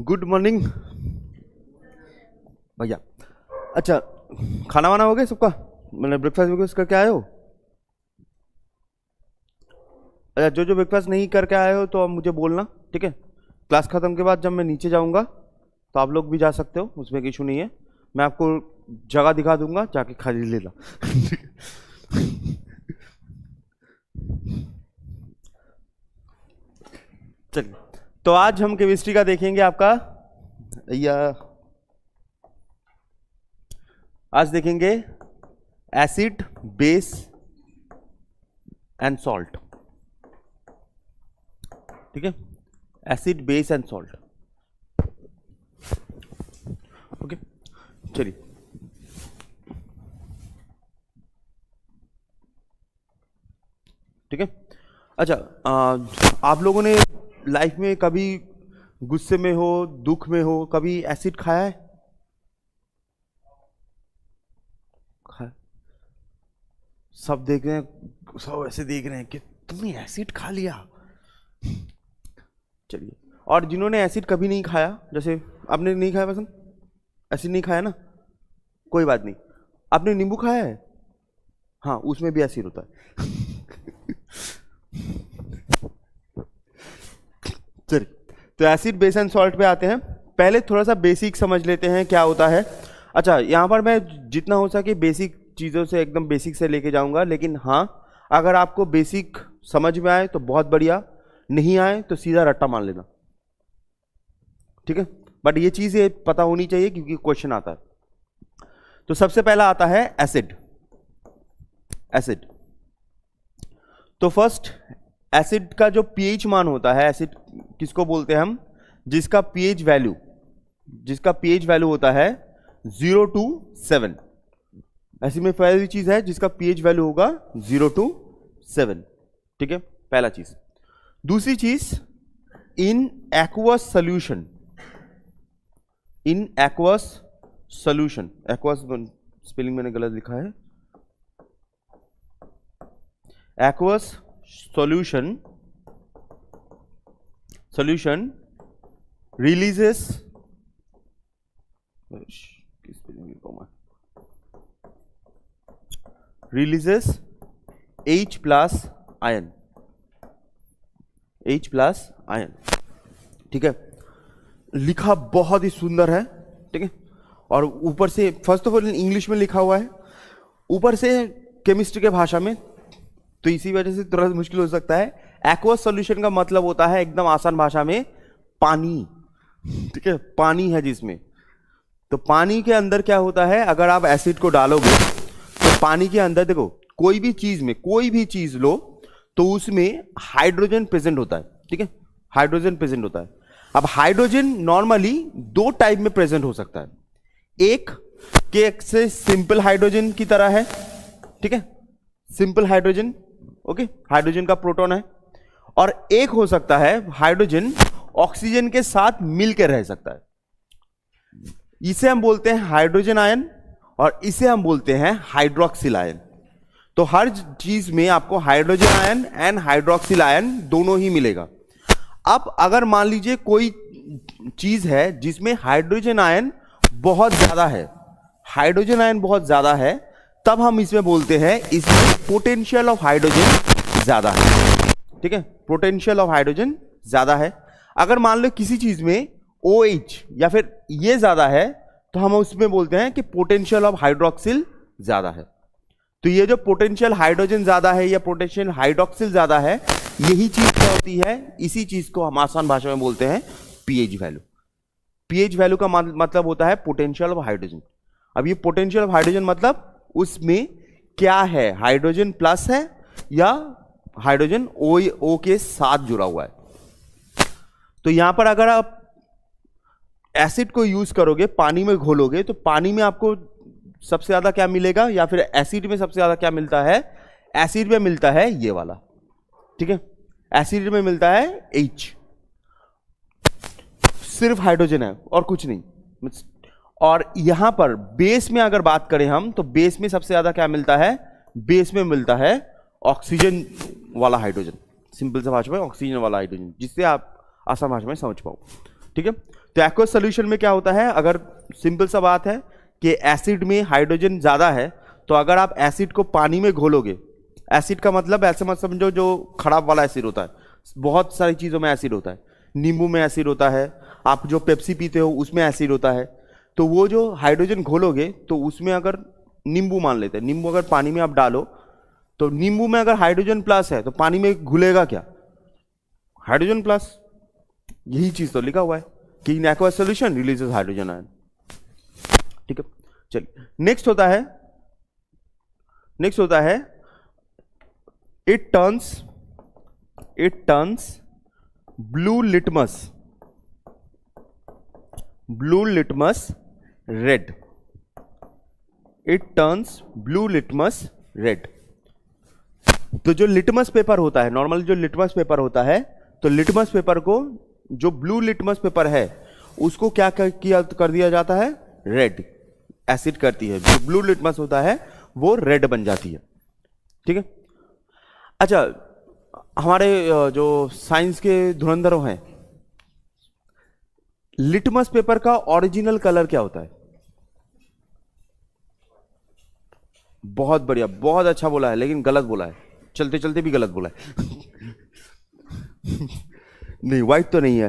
Good morning भैया। अच्छा, खाना वाना हो गया सबका? मतलब ब्रेकफास्ट वेकफास्ट करके आए हो? अच्छा, जो जो ब्रेकफास्ट नहीं करके आए हो तो अब मुझे बोलना, ठीक है? क्लास खत्म के बाद जब मैं नीचे जाऊंगा तो आप लोग भी जा सकते हो, उसमें कोई इशू नहीं है। मैं आपको जगह दिखा दूंगा, जाके खरीद लेना। चलिए, तो आज हम केमिस्ट्री का देखेंगे आपका, या आज देखेंगे एसिड, बेस एंड सॉल्ट। ठीक है, acid, base and salt. Okay, चलिए। ठीक है। अच्छा, आप लोगों ने लाइफ में कभी गुस्से में हो, दुख में हो, कभी एसिड खाया है? खाया? सब देख रहे हैं, सब ऐसे देख रहे हैं कि तुमने एसिड खा लिया। चलिए, और जिन्होंने एसिड कभी नहीं खाया, जैसे आपने नहीं खाया, पसंद एसिड नहीं खाया ना, कोई बात नहीं। आपने नींबू खाया है? हाँ, उसमें भी एसिड होता है। चलिए, तो एसिड, बेस एंड सॉल्ट पे आते हैं। पहले थोड़ा सा बेसिक समझ लेते हैं क्या होता है। अच्छा, यहाँ पर मैं जितना हो सके बेसिक चीज़ों से, एकदम बेसिक से लेके जाऊंगा, लेकिन हाँ, अगर आपको बेसिक समझ में आए तो बहुत बढ़िया, नहीं आए तो सीधा रट्टा मान लेना, ठीक है? बट ये चीज़ ये पता होनी चाहिए क्योंकि क्वेश्चन आता है। तो सबसे पहला आता है एसिड। एसिड, तो फर्स्ट एसिड का जो पीएच मान होता है, एसिड किसको बोलते हैं हम? जिसका पीएच वैल्यू होता है 0 to 7। ऐसी में पहली चीज है जिसका पीएच वैल्यू होगा 0 to 7, ठीक है, पहला चीज। दूसरी चीज, in aqueous solution. In aqueous solution, aqueous spelling मैंने गलत लिखा है, aqueous solution releases H plus ion, ठीक है? लिखा बहुत ही सुंदर है, ठीक है? और ऊपर से फर्स्ट ऑफ ऑल इंग्लिश में लिखा हुआ है, ऊपर से केमिस्ट्री के भाषा में, तो इसी वजह से थोड़ा मुश्किल हो सकता है। एक्वस सॉल्यूशन का मतलब होता है एकदम आसान भाषा में पानी, ठीक है? पानी है जिसमें, तो पानी के अंदर क्या होता है, अगर आप एसिड को डालोगे तो पानी के अंदर देखो, कोई भी चीज में, कोई भी चीज लो तो उसमें हाइड्रोजन प्रेजेंट होता है, ठीक है? हाइड्रोजन प्रेजेंट होता है। अब हाइड्रोजन नॉर्मली दो टाइप में प्रेजेंट हो सकता है। एक के से सिंपल हाइड्रोजन की तरह है, ठीक है? सिंपल हाइड्रोजन, ओके, हाइड्रोजन का प्रोटॉन है। और एक हो सकता है हाइड्रोजन ऑक्सीजन के साथ मिलकर रह सकता है, इसे हम बोलते हैं हाइड्रोजन आयन, और इसे हम बोलते हैं हाइड्रोक्सिल आयन। तो हर चीज में आपको hydrogen ion and hydroxyl ion दोनों ही मिलेगा। अब अगर मान लीजिए कोई चीज है जिसमें हाइड्रोजन आयन बहुत ज्यादा है, हाइड्रोजन आयन बहुत ज्यादा है, तब हम इसमें बोलते हैं इसमें पोटेंशियल ऑफ हाइड्रोजन ज्यादा है, ठीक है? पोटेंशियल ऑफ हाइड्रोजन ज्यादा है। अगर मान लो किसी चीज में OH या फिर ये ज्यादा है, तो हम उसमें बोलते हैं कि पोटेंशियल ऑफ हाइड्रोक्सिल ज्यादा है। तो ये जो पोटेंशियल हाइड्रोजन ज्यादा है या पोटेंशियल हाइड्रोक्सिल ज्यादा है, यही चीज क्या होती है, इसी चीज को हम आसान भाषा में बोलते हैं पीएच वैल्यू। पीएच वैल्यू का मतलब होता है पोटेंशियल ऑफ हाइड्रोजन। अब ये पोटेंशियल ऑफ हाइड्रोजन मतलब उसमें क्या है, हाइड्रोजन प्लस है या हाइड्रोजन O के साथ जुड़ा हुआ है। तो यहां पर अगर आप एसिड को यूज करोगे, पानी में घोलोगे, तो पानी में आपको सबसे ज्यादा क्या मिलेगा, या फिर एसिड में सबसे ज्यादा क्या मिलता है? एसिड में मिलता है ये वाला, ठीक है? एसिड में मिलता है H, सिर्फ हाइड्रोजन है और कुछ नहीं। और यहां पर बेस में अगर बात करें हम, तो बेस में सबसे ज्यादा क्या मिलता है? बेस में मिलता है ऑक्सीजन वाला हाइड्रोजन, सिंपल सा भाषा में ऑक्सीजन वाला हाइड्रोजन, जिससे आप आसान भाषा में समझ पाओ, ठीक है? तो एक्वस सोल्यूशन में क्या होता है, अगर सिंपल सा बात है कि एसिड में हाइड्रोजन ज्यादा है, तो अगर आप एसिड को पानी में घोलोगे, एसिड का मतलब ऐसे मत समझो जो खराब वाला एसिड होता है, बहुत सारी चीजों में एसिड होता है, नींबू में एसिड होता है, आप जो पेप्सी पीते हो उसमें एसिड होता है, तो वो जो हाइड्रोजन घोलोगे तो उसमें अगर नींबू मान लेते हैं, नींबू अगर पानी में आप डालो तो नींबू में अगर हाइड्रोजन प्लस है तो पानी में घुलेगा क्या, हाइड्रोजन प्लस। यही चीज तो लिखा हुआ है कि in aqueous solution releases hydrogen ion. ठीक है, चलिए नेक्स्ट होता है it turns blue litmus red. It turns blue litmus red. तो जो लिटमस पेपर होता है, नॉर्मल जो लिटमस पेपर होता है, तो लिटमस पेपर को, जो ब्लू लिटमस पेपर है उसको क्या कर दिया जाता है, रेड। एसिड करती है, जो ब्लू लिटमस होता है वो रेड बन जाती है। ठीक है, अच्छा हमारे जो साइंस के धुरंधरों हैं, लिटमस पेपर का ओरिजिनल कलर क्या होता है? बहुत बढ़िया, बहुत अच्छा बोला है, लेकिन गलत बोला है, चलते चलते भी गलत बोला है। नहीं, व्हाइट तो नहीं है,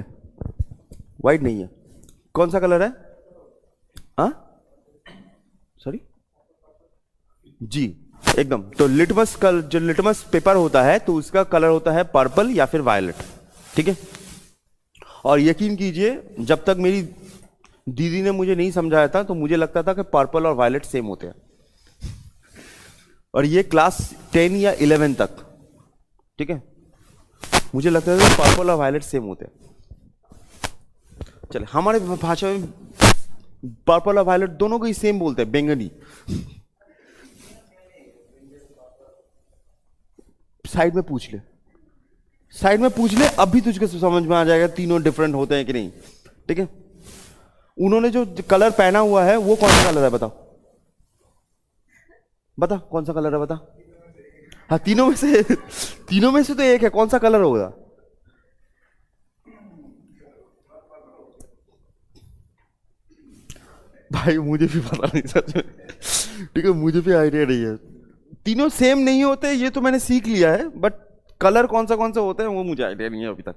व्हाइट नहीं है। कौन सा कलर है? हाँ सॉरी जी, एकदम। तो लिटमस जो लिटमस पेपर होता है तो उसका कलर होता है पर्पल या फिर वायलेट। ठीक है, और यकीन कीजिए जब तक मेरी दीदी ने मुझे नहीं समझाया था तो मुझे लगता था कि पर्पल और वायलेट सेम होते हैं, और ये क्लास 10 या 11 तक, ठीक है, मुझे लगता था पर्पल और वायलेट सेम होते हैं। चले, हमारे भाषा में पर्पल और वायलेट दोनों को ही सेम बोलते हैं, बैंगनी। साइड में पूछ ले, अभी तुझको समझ में आ जाएगा तीनों डिफरेंट होते हैं कि नहीं। ठीक है, उन्होंने जो कलर पहना हुआ है वो कौन सा कलर है, बताओ कौन सा कलर है, बता। हाँ, तीनों में से तो एक है, कौन सा कलर होगा? भाई मुझे भी पता नहीं सच में, ठीक है, मुझे भी आइडिया नहीं है। तीनों सेम नहीं होते ये तो मैंने सीख लिया है, बट कलर कौन सा होते हैं वो मुझे आइडिया नहीं है अभी तक।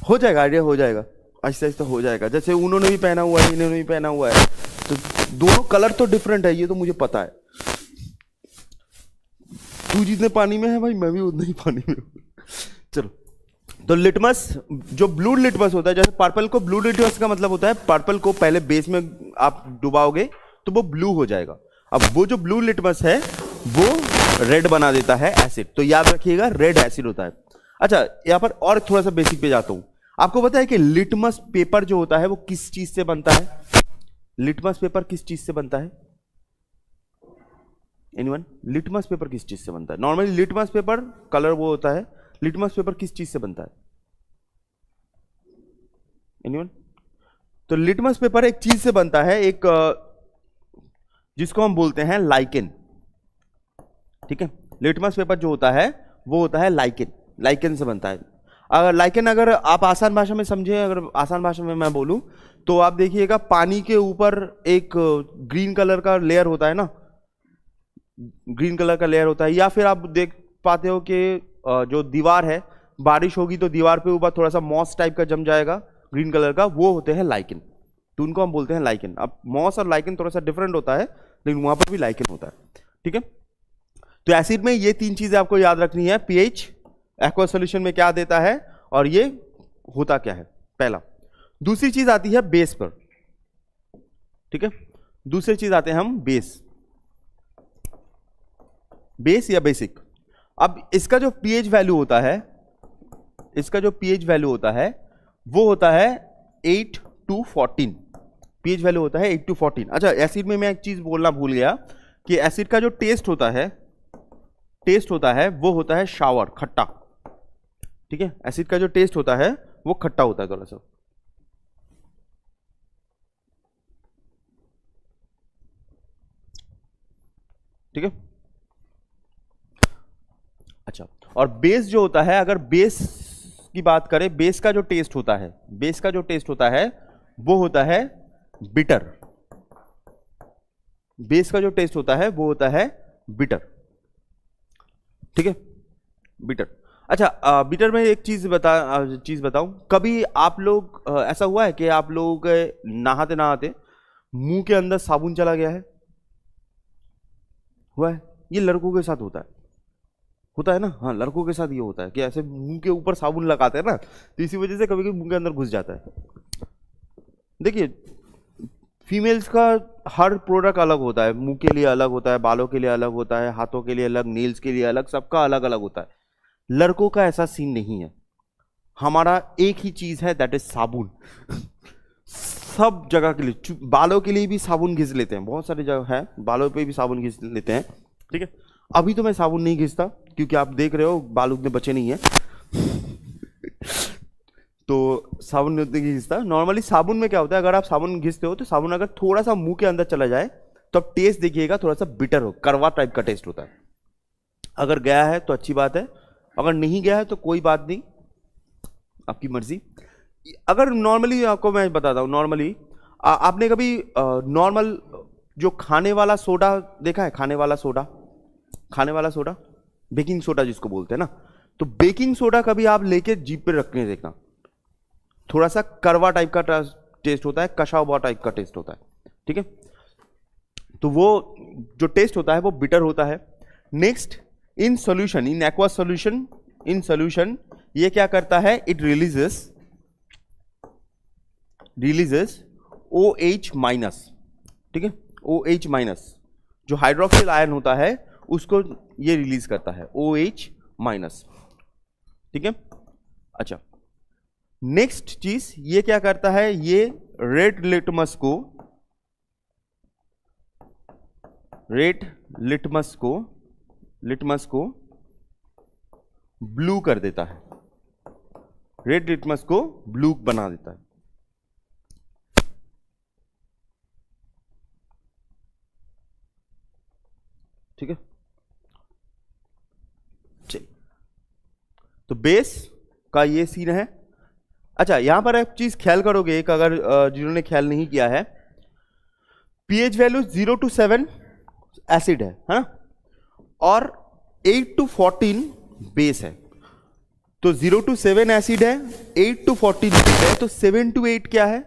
हो जाएगा, आइडिया हो जाएगा, आहिस्ता आहिस्ता हो जाएगा। जैसे उन्होंने भी पहना हुआ है, इन्होंने भी पहना हुआ है, तो दोनों कलर तो डिफरेंट है, ये तो मुझे पता है। तू जितने पानी में है भाई, मैं भी उतने ही पानी में हूं। चलो, तो लिटमस, जो ब्लू लिटमस होता है, जैसे पर्पल को ब्लू लिटमस का मतलब होता है पर्पल को पहले बेस में आप डुबाओगे तो वो ब्लू हो जाएगा। अब वो जो ब्लू लिटमस है वो रेड बना देता है एसिड, तो याद रखिएगा रेड एसिड होता है। अच्छा, यहां पर और थोड़ा सा बेसिक पे जाता हूं। आपको पता है कि लिटमस पेपर जो होता है वो किस चीज से बनता है? लिटमस पेपर किस चीज से बनता है? एनीवन? लिटमस पेपर किस चीज से बनता है? नॉर्मली लिटमस पेपर कलर वो होता है, लिटमस पेपर किस चीज से बनता है? एनीवन? तो लिटमस पेपर एक चीज से बनता है, एक जिसको हम बोलते हैं लाइकेन। ठीक है, लिटमस पेपर जो होता है वो होता है लाइकेन से बनता है। अगर आप आसान भाषा में समझे, अगर आसान भाषा में मैं बोलूं तो आप देखिएगा, पानी के ऊपर एक ग्रीन कलर का लेयर होता है ना, ग्रीन कलर का लेयर होता है, या फिर आप देख पाते हो कि जो दीवार है, बारिश होगी तो दीवार पे ऊपर थोड़ा सा मॉस टाइप का जम जाएगा ग्रीन कलर का, वो होते हैं लाइकेन। तो उनको हम बोलते हैं लाइकेन। अब मॉस और लाइकेन थोड़ा सा डिफरेंट होता है, लेकिन वहां पर भी लाइकेन होता है। ठीक है, तो एसिड में ये तीन चीजें आपको याद रखनी है, पीएच, एक्वा सॉल्यूशन में क्या देता है, और ये होता क्या है, पहला। दूसरी चीज आती है बेस पर। ठीक है, दूसरी चीज आते हैं हम बेस या बेसिक। अब इसका जो पीएच वैल्यू होता है, वो होता है 8 to 14। पीएच वैल्यू होता है 8 to 14। अच्छा, एसिड में मैं एक चीज बोलना भूल गया कि एसिड का जो टेस्ट होता है वो होता है शावर, खट्टा। ठीक है, एसिड का जो टेस्ट होता है वो खट्टा होता है थोड़ा सा। ठीक है, अच्छा, और बेस जो होता है, अगर बेस की बात करें, बेस का जो टेस्ट होता है वो होता है बिटर। बेस का जो टेस्ट होता है वो होता है बिटर, ठीक है, बिटर। अच्छा, बिटर में एक चीज बताऊं, कभी आप लोग ऐसा हुआ है कि आप लोग नहाते नहाते मुंह के अंदर साबुन चला गया है? हुआ है? ये लड़कों के साथ होता है ना। हाँ, लड़कों के साथ ये होता है कि ऐसे मुंह के ऊपर साबुन लगाते हैं ना, तो इसी वजह से कभी कभी मुंह के अंदर घुस जाता है। देखिए, फीमेल्स का हर प्रोडक्ट अलग होता है, मुंह के लिए अलग होता है, बालों के लिए अलग होता है, हाथों के लिए अलग, नेल्स के लिए अलग, सबका अलग अलग होता है। लड़कों का ऐसा सीन नहीं है। हमारा एक ही चीज है, दैट इज साबुन। सब जगह के लिए, बालों के लिए भी साबुन घिस लेते हैं, बहुत सारी जगह है बालों पे भी साबुन घिस लेते हैं, ठीक है। अभी तो मैं साबुन नहीं घिसता क्योंकि आप देख रहे हो बाल उतने बचे नहीं है तो साबुन नहीं घिसता। नॉर्मली साबुन में क्या होता है, अगर आप साबुन घिसते हो तो साबुन अगर थोड़ा सा मुंह के अंदर चला जाए तो आप टेस्ट देखिएगा, थोड़ा सा बिटर हो, कड़वा टाइप का टेस्ट होता है। अगर गया है तो अच्छी बात है, अगर नहीं गया है तो कोई बात नहीं, आपकी मर्जी। अगर नॉर्मली आपको मैं बताता हूं, नॉर्मली आपने कभी नॉर्मल जो खाने वाला सोडा देखा है? खाने वाला सोडा, बेकिंग सोडा जिसको बोलते हैं ना, तो बेकिंग सोडा कभी आप लेके जीभ पे रखने देखना, थोड़ा सा करवा टाइप का टेस्ट होता है, कषा हुआ टाइप का टेस्ट होता है, ठीक है। तो वो जो टेस्ट होता है वो बिटर होता है। Next, in solution, in aqua solution, in solution ये क्या करता है, इट रिलीजेस OH माइनस, ठीक है, OH माइनस जो हाइड्रोक्सिल आयन होता है उसको ये रिलीज करता है, OH माइनस, ठीक है। अच्छा, नेक्स्ट चीज ये क्या करता है, ये रेड लिटमस को ब्लू कर देता है, रेड लिटमस को ब्लू बना देता है, ठीक है। चलिए, तो बेस का ये सीन है। अच्छा, यहां पर एक चीज ख्याल करोगे, एक अगर जिन्होंने ख्याल नहीं किया है, पीएच वैल्यू 0 to 7 एसिड है ना, और 8 to 14 बेस है। तो 0 to 7 एसिड है, 8 to 14 बेस है, तो 7 to 8 क्या है?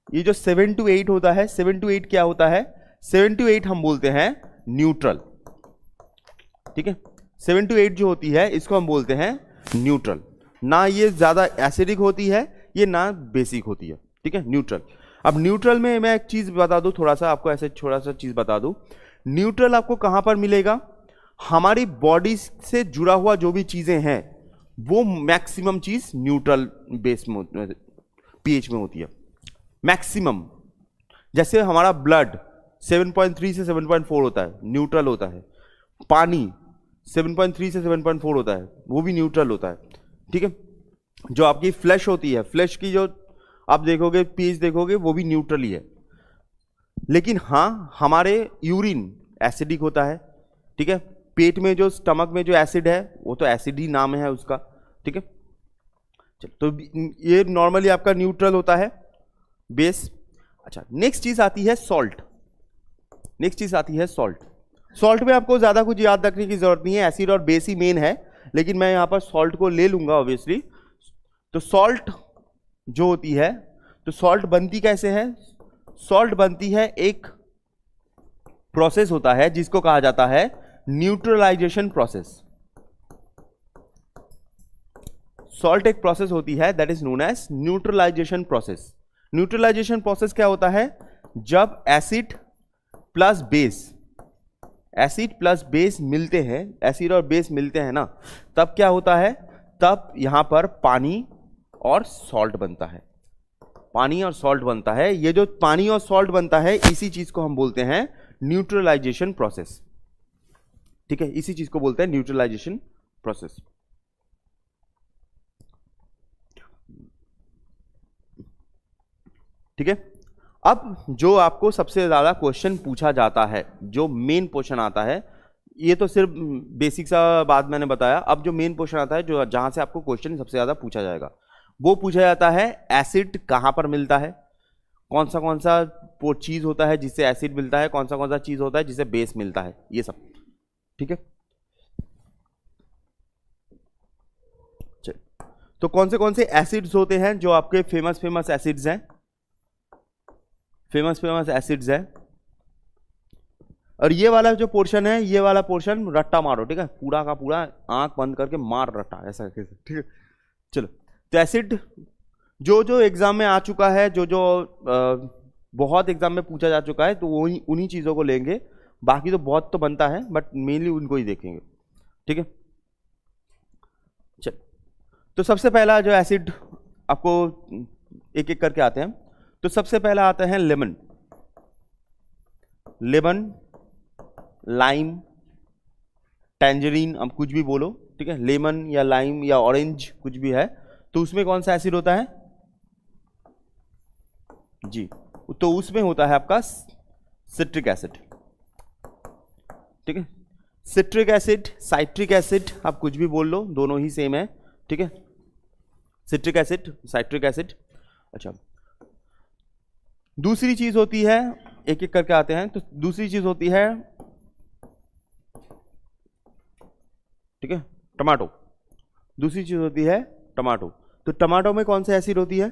ये जो 7 to 8 होता है, 7 to 8 क्या होता है? 7 to 8 हम बोलते हैं न्यूट्रल, ठीक है। 7 to 8 जो होती है इसको हम बोलते हैं न्यूट्रल। ना ये ज्यादा एसिडिक होती है, ये ना बेसिक होती है, ठीक है, न्यूट्रल। अब न्यूट्रल में मैं एक चीज बता दूं, थोड़ा सा आपको ऐसे थोड़ा सा चीज बता दूं, न्यूट्रल आपको कहां पर मिलेगा? हमारी बॉडी से जुड़ा हुआ जो भी चीजें हैं वो मैक्सिमम चीज न्यूट्रल बेस में पीएच में होती है, मैक्सिमम। जैसे हमारा ब्लड 7.3 से 7.4 होता है, न्यूट्रल होता है। पानी 7.3 से 7.4 होता है, वो भी न्यूट्रल होता है, ठीक है। जो आपकी फ्लैश होती है, फ्लैश की जो आप देखोगे पीएच देखोगे वो भी न्यूट्रल ही है। लेकिन हाँ, हमारे यूरिन एसिडिक होता है, ठीक है। पेट में जो स्टमक में जो एसिड है वो तो एसिड ही नाम है उसका, ठीक है। चलो, तो ये नॉर्मली आपका न्यूट्रल होता है बेस। अच्छा, नेक्स्ट चीज आती है सॉल्ट। सॉल्ट में आपको ज्यादा कुछ याद रखने की जरूरत नहीं है, एसिड और बेस ही मेन है, लेकिन मैं यहां पर सॉल्ट को ले लूंगा ऑब्वियसली। तो सॉल्ट जो होती है, तो सॉल्ट बनती कैसे है? सॉल्ट बनती है, एक प्रोसेस होता है जिसको कहा जाता है न्यूट्रलाइजेशन प्रोसेस। सॉल्ट एक प्रोसेस होती है that is known as neutralization process. Neutralization process क्या होता है? जब एसिड प्लस बेस मिलते हैं, एसिड और बेस मिलते हैं ना, तब क्या होता है? तब यहां पर पानी और सॉल्ट बनता है, ये जो पानी और सॉल्ट बनता है इसी चीज को हम बोलते हैं न्यूट्रलाइजेशन प्रोसेस, ठीक है। इसी चीज को बोलते हैं न्यूट्रलाइजेशन प्रोसेस, ठीक है। अब जो आपको सबसे ज्यादा क्वेश्चन पूछा जाता है, जो मेन क्वेश्चन आता है, ये तो सिर्फ बेसिक सा बात मैंने बताया। अब जो मेन क्वेश्चन आता है, जो जहां से आपको क्वेश्चन सबसे ज्यादा पूछा जाएगा, वो पूछा जाता है एसिड कहां पर मिलता है, कौन सा वो चीज होता है जिससे एसिड मिलता है, कौन सा चीज होता है जिससे बेस मिलता है, ये सब। ठीक है, चल तो कौन से एसिड्स होते हैं जो आपके फेमस एसिड्स हैं, फेमस एसिड्स हैं। और ये वाला जो पोर्शन है, ये वाला पोर्शन रट्टा मारो, ठीक है, पूरा का पूरा आंख बंद करके मार रट्टा ऐसा कैसे, ठीक है। चलो, तो एसिड जो एग्जाम में आ चुका है, जो बहुत एग्जाम में पूछा जा चुका है, तो वो उन्हीं चीजों को लेंगे, बाकी तो बहुत तो बनता है बट मेनली उनको ही देखेंगे। ठीक है, चल तो सबसे पहला जो एसिड आपको एक एक करके आते हैं, तो सबसे पहला आता है लेमन, लाइम, टैंजरीन, अब कुछ भी बोलो, ठीक है, लेमन या लाइम या ऑरेंज कुछ भी है, तो उसमें कौन सा एसिड होता है जी, तो उसमें होता है आपका सिट्रिक एसिड। ठीक है, सिट्रिक एसिड, साइट्रिक एसिड, आप कुछ भी बोल लो, दोनों ही सेम है। ठीक है, सिट्रिक एसिड, साइट्रिक एसिड। अच्छा, दूसरी चीज होती है, एक एक करके आते हैं, तो दूसरी चीज होती है, ठीक है, टमाटो। दूसरी चीज होती है टमाटो। तो टमाटो में कौन सा एसिड होती है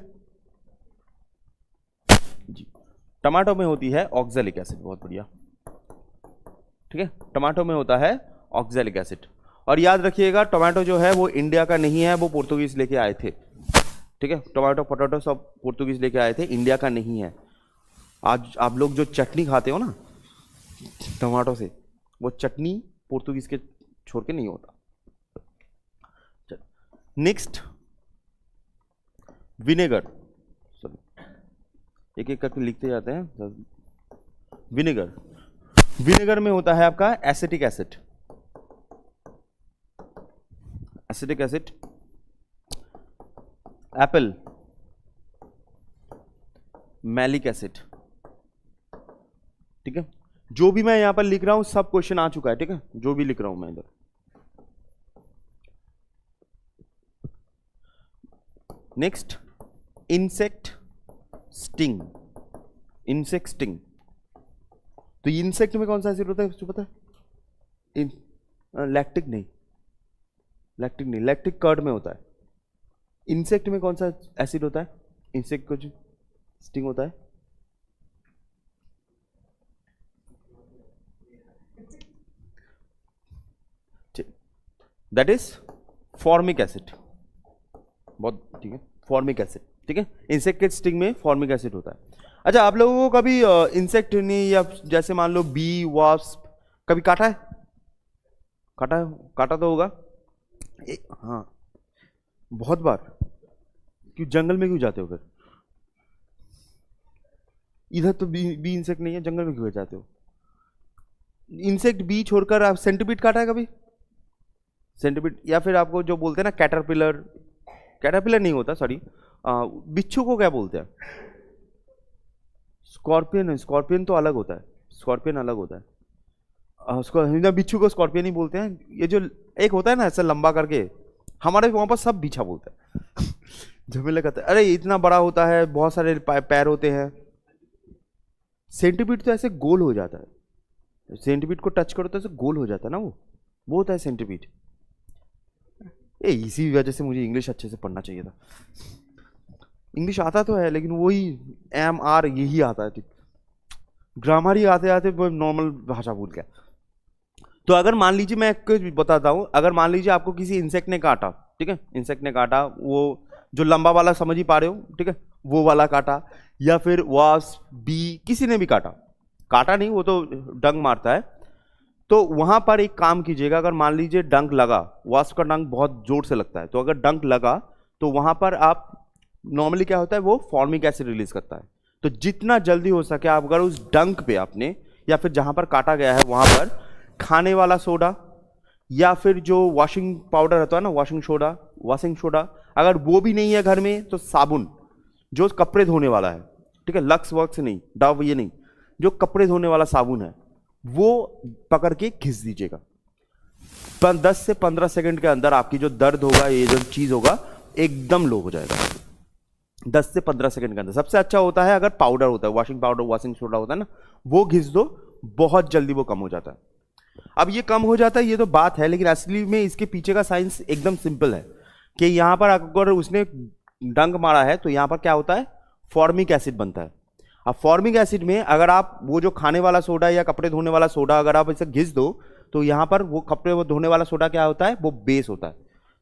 जी, टमाटो में होती है ऑक्सैलिक एसिड। बहुत बढ़िया, ठीक है, टमाटो में होता है ऑक्सैलिक एसिड। और याद रखिएगा, टमाटो जो है वो इंडिया का नहीं है, वो पोर्तुगीज लेके आए थे। ठीक है, टमाटो पोटैटो सब पोर्तुगीज लेके आए थे, इंडिया का नहीं है। आज आप लोग जो चटनी खाते हो ना टमाटो से, वो चटनी पोर्तुगीज के छोड़ के नहीं होता। नेक्स्ट, विनेगर, एक एक करके लिखते जाते हैं। विनेगर में होता है आपका acetic acid, Apple, malic acid. ठीक है, जो भी मैं यहां पर लिख रहा हूं सब क्वेश्चन आ चुका है। ठीक है, जो भी लिख रहा हूं मैं इधर। नेक्स्ट, इंसेक्ट स्टिंग, तो इंसेक्ट में कौन सा एसिड होता है उसको पता है? लैक्टिक नहीं, लैक्टिक कर्ड में होता है। इंसेक्ट में कौन सा एसिड होता है, इंसेक्ट को जो स्टिंग होता है? That is formic acid. बहुत ठीक है, फॉर्मिक एसिड। ठीक है, इंसेक्ट के स्टिंग में फॉर्मिक एसिड होता है। अच्छा, आप लोगों को कभी इंसेक्ट ने या जैसे मान लो बी, वास्प कभी काटा है? काटा तो होगा। हाँ, बहुत बार। क्यों जंगल में क्यों जाते हो फिर? इधर तो बी इंसेक्ट नहीं है, जंगल में क्यों जाते हो? इंसेक्ट बी छोड़कर आप सेंटीपीड काटा है कभी? सेंटीपीड, या फिर आपको जो बोलते हैं ना कैटरपिलर नहीं होता, सॉरी, बिच्छू को क्या बोलते हैं? स्कॉर्पियन तो अलग होता है, स्कॉर्पियन अलग होता है। उसको बिच्छू को स्कॉर्पियन ही बोलते हैं। ये जो एक होता है ना ऐसा लंबा करके, हमारे वहां पर सब बिच्छा बोलते हैं। झमेला कहते हैं, अरे इतना बड़ा होता है, बहुत सारे पैर होते हैं। सेंटीपीड तो ऐसे गोल हो जाता है, सेंटीपीड को टच करो तो ऐसे गोल हो जाता है ना, वो होता है सेंटीपीड। इसी वजह से मुझे इंग्लिश अच्छे से पढ़ना चाहिए था। इंग्लिश आता तो है लेकिन वही MR यही आता है, ग्रामर ही आते आते नॉर्मल भाषा भूल गया। तो अगर मान लीजिए, मैं कुछ बताता हूँ, अगर मान लीजिए आपको किसी इंसेक्ट ने काटा, ठीक है, इंसेक्ट ने काटा, वो जो लंबा वाला समझ ही पा रहे हो, ठीक है, वो वाला काटा, या फिर वास्प, बी, किसी ने भी काटा नहीं, वो तो डंक मारता है। तो वहां पर एक काम कीजिएगा, अगर मान लीजिए डंक लगा, वास्प का डंक बहुत जोर से लगता है, तो अगर डंक लगा तो वहां पर आप नॉर्मली क्या होता है, वो फॉर्मिक एसिड रिलीज करता है। तो जितना जल्दी हो सके आप अगर उस डंक पे आपने, या फिर जहां पर काटा गया है वहां पर खाने वाला सोडा, या फिर जो वॉशिंग पाउडर होता है ना, वॉशिंग सोडा, अगर वो भी नहीं है घर में तो साबुन, जो कपड़े धोने वाला है, ठीक है, लक्स वर्क्स नहीं, डव ये नहीं, जो कपड़े धोने वाला साबुन है, वो पकड़ के घिस दीजिएगा। 10 से 15 सेकंड के अंदर आपकी जो दर्द होगा, ये जो चीज होगा, एकदम लो हो जाएगा। 10 से 15 सेकंड के अंदर। सबसे अच्छा होता है अगर पाउडर होता है, वॉशिंग पाउडर, वॉशिंग सोडा होता है ना, वो घिस दो, बहुत जल्दी वो कम हो जाता है। अब ये कम हो जाता है ये तो बात है, लेकिन असली में इसके पीछे का साइंस एकदम सिंपल है कि यहां पर अगर उसने डंक मारा है तो यहां पर क्या होता है, फॉर्मिक एसिड बनता है। अब फॉर्मिक एसिड में अगर आप वो जो खाने वाला सोडा या कपड़े धोने वाला सोडा अगर आप इसे घिस दो तो यहां पर वो कपड़े वो धोने वाला सोडा क्या होता है, वो बेस होता है।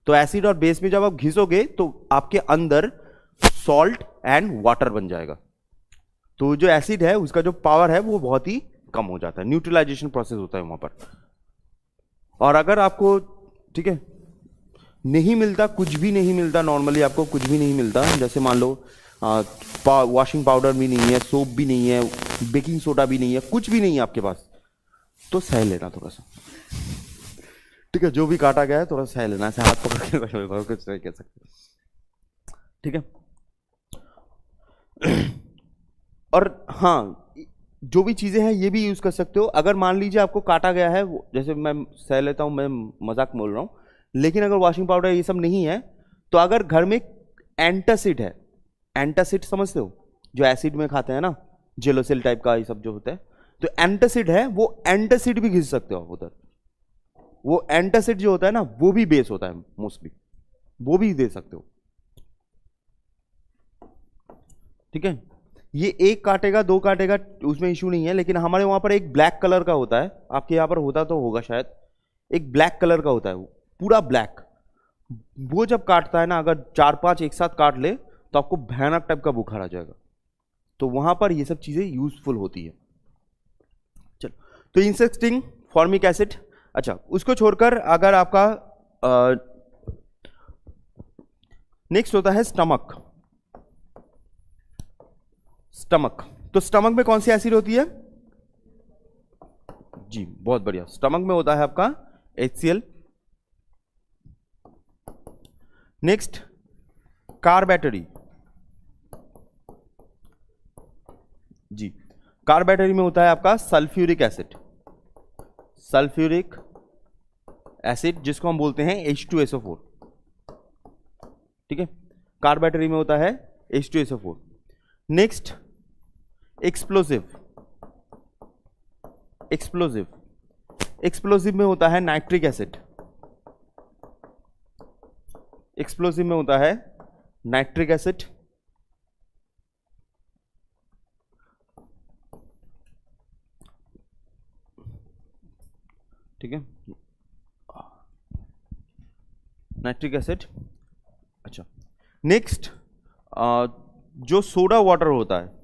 तो एसिड और बेस में जब आप घिसोगे तो आपके अंदर सॉल्ट एंड वाटर बन जाएगा। तो जो एसिड है उसका जो पावर है वो बहुत ही कम हो जाता है, न्यूट्रलाइजेशन प्रोसेस होता है वहां पर। और अगर आपको ठीक है नहीं मिलता, कुछ भी नहीं मिलता, नॉर्मली आपको कुछ भी नहीं मिलता, जैसे मान लो वॉशिंग पाउडर भी नहीं है, सोप भी नहीं है, बेकिंग सोडा भी नहीं है, कुछ भी नहीं है आपके पास, तो सह लेना थोड़ा सा, ठीक है। जो भी काटा गया है थोड़ा सह लेना, ऐसे हाथ पकड़ के कुछ नहीं कह सकते, ठीक है। और हाँ, जो भी चीजें हैं ये भी यूज कर सकते हो। अगर मान लीजिए आपको काटा गया है, जैसे मैं सह लेता हूं, मैं मजाक बोल रहा हूं, लेकिन अगर वॉशिंग पाउडर ये सब नहीं है तो अगर घर में एंटासिड है, एंटासिड समझते हो, जो एसिड में खाते हैं ना, जेलोसिल टाइप का ये सब जो होता है, तो एंटासिड है, वो एंटासिड भी घिस सकते हो आप उधर। वो एंटासिड जो होता है ना वो भी बेस होता है मोस्टली, वो भी दे सकते हो, ठीक है। ये एक काटेगा दो काटेगा उसमें इशू नहीं है, लेकिन हमारे वहां पर एक ब्लैक कलर का होता है, आपके यहां पर होता तो होगा शायद, एक ब्लैक कलर का होता है, वो पूरा ब्लैक। वो जब काटता है ना, अगर 4-5 एक साथ काट ले तो आपको भयानक टाइप का बुखार आ जाएगा। तो वहां पर ये सब चीजें यूजफुल होती है। चलो, तो इंसेक्टिंग फॉर्मिक एसिड, अच्छा उसको छोड़कर अगर आपका नेक्स्ट होता है स्टमक। स्टमक, तो स्टमक में कौन सी एसिड होती है जी, बहुत बढ़िया, स्टमक में होता है आपका HCl। नेक्स्ट कार्बेटरी जी, कार्बेटरी में होता है आपका सल्फ्यूरिक एसिड, सल्फ्यूरिक एसिड जिसको हम बोलते हैं H2SO4, ठीक है। कार्बेटरी में होता है H2SO4। Next explosive, explosive, explosive में होता है नाइट्रिक एसिड, एक्सप्लोसिव में होता है नाइट्रिक एसिड। ठीक है, नाइट्रिक एसिड। अच्छा, नेक्स्ट जो सोडा वाटर होता है,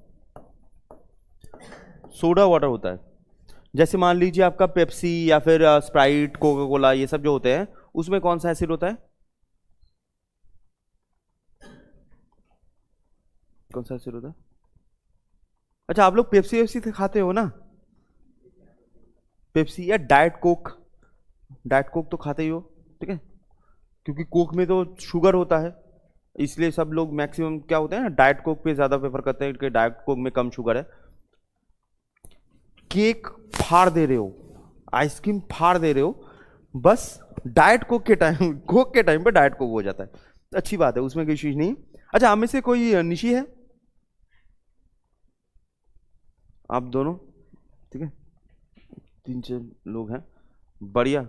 सोडा वाटर होता है, जैसे मान लीजिए आपका पेप्सी या फिर स्प्राइट, कोका कोला, ये सब जो होते हैं, उसमें कौन सा एसिड होता है, कौन सा एसिड होता है? अच्छा, आप लोग पेप्सी वेप्सी से खाते हो ना, पेप्सी या डाइट कोक, डाइट कोक तो खाते ही हो, ठीक है, क्योंकि कोक में तो शुगर होता है, इसलिए सब लोग मैक्सिमम क्या होता है ना, डाइट कोक पे ज्यादा प्रेफर करते हैं कि डाइट कोक में कम शुगर है। केक फाड़ दे रहे हो, आइसक्रीम फाड़ दे रहे हो, बस डाइट कोक के टाइम, कोक के टाइम पे डाइट कोक हो जाता है, अच्छी बात है, उसमें कोई चीज नहीं। अच्छा, आप में से कोई निशी है? आप दोनों, ठीक है, 3-4 लोग हैं, बढ़िया।